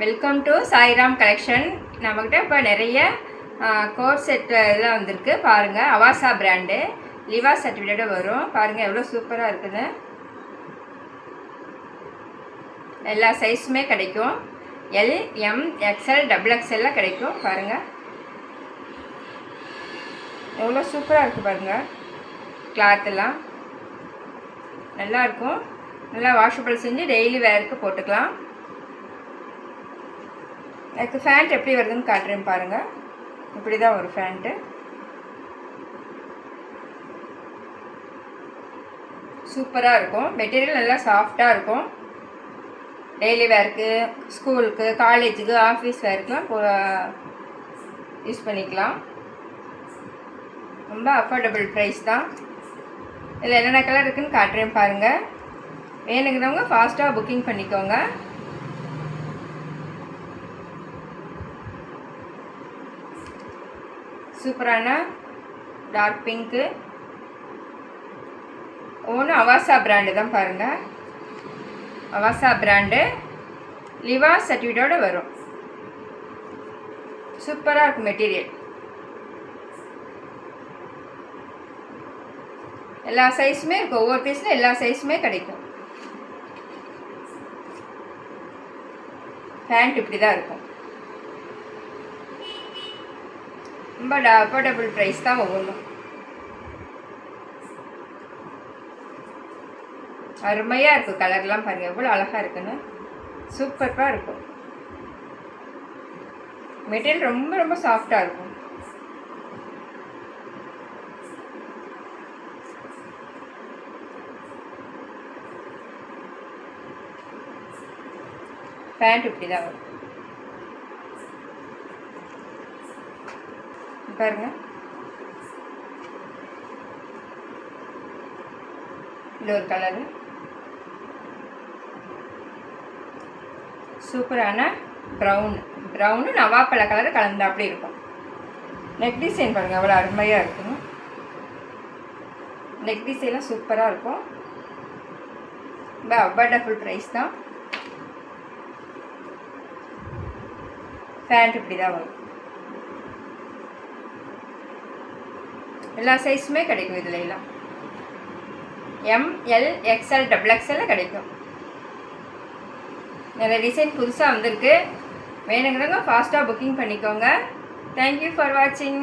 Welcome to Sairam collection. நம்மக்கிட்ட இப்போ நிறைய கோட் செட் இதெல்லாம் வந்திருக்கு பாருங்கள். அவாசா பிராண்டு லிவா சர்டிஃபிகேட்டோட வரும். பாருங்கள் எவ்வளோ சூப்பராக இருக்குது. எல்லா சைஸுமே கிடைக்கும். எல், எம், எக்ஸ்எல், டபுள் எக்ஸ்எல்லாம் கிடைக்கும். பாருங்கள் எவ்வளோ சூப்பராக இருக்குது பாருங்கள். கிளாத்தெல்லாம் நல்லாயிருக்கும். நல்லா வாஷபிள் செஞ்சு டெய்லி வேருக்கு போட்டுக்கலாம். எனக்கு ஃபேண்ட் எப்படி வருதுன்னு காட்டுறேன் பாருங்கள். இப்படி தான் ஒரு ஃபேண்ட்டு. சூப்பராக இருக்கும். மெட்டீரியல் நல்லா சாஃப்டாக இருக்கும். டெய்லி வேருக்கு, ஸ்கூலுக்கு, காலேஜுக்கு, ஆஃபீஸ் வேருக்குலாம் யூஸ் பண்ணிக்கலாம். ரொம்ப அஃபோர்டபுள் ப்ரைஸ் தான். இதில் என்னென்ன கலர் இருக்குதுன்னு காட்டுறேன் பாருங்கள். வேணுங்கிறவங்க ஃபாஸ்ட்டாக புக்கிங் பண்ணிக்கோங்க. சூப்பரான டார்க் பிங்க்கு. ஒன்று அவாசா பிராண்டு தான் பாருங்கள். அவாசா பிராண்டு லிவா சர்டிஃபிகேட்டோட வரும். சூப்பராக இருக்கும் மெட்டீரியல். எல்லா சைஸுமே இருக்கும். ஒவ்வொரு பீஸில் எல்லா சைஸுமே கிடைக்கும். பேண்ட் இப்படி தான் இருக்கும். ரொம்ப அஃபோர்டபுள் ப்ரைஸ் தான் ஒவ்வொன்றும். அருமையாக இருக்கும். கலர்லாம் பாருங்கள் எவ்வளோ அழகாக இருக்குன்னு. சூப்பராக இருக்கும். மெட்டீரியல் ரொம்ப ரொம்ப சாஃப்டாக இருக்கும். பேண்ட் இப்படி தான் வரும் பாருங்க. இது ஒரு கலரு. சூப்பரான ப்ரௌனு நவாப்பழ கலர் கலந்து அப்படி இருக்கும். நெக் டிசைன் பாருங்கள் அவ்வளோ அருமையாக இருக்கும். நெக் டிசைன்லாம் சூப்பராக இருக்கும். ரொம்ப அஃபோர்டபுள் ப்ரைஸ் தான். பேண்ட் இப்படி தான் வரும். எல்லா சைஸுமே கிடைக்கும். இதில் எல்லாம் எம், எல், எக்ஸ்எல், டபுள் எக்ஸ்எல்லாம் கிடைக்கும். நிறைய டிசைன் புதுசாக வந்திருக்கு. வேணுங்கிறவங்க ஃபாஸ்ட்டாக புக்கிங் பண்ணிக்கோங்க. தேங்க்யூ ஃபார் வாட்சிங்.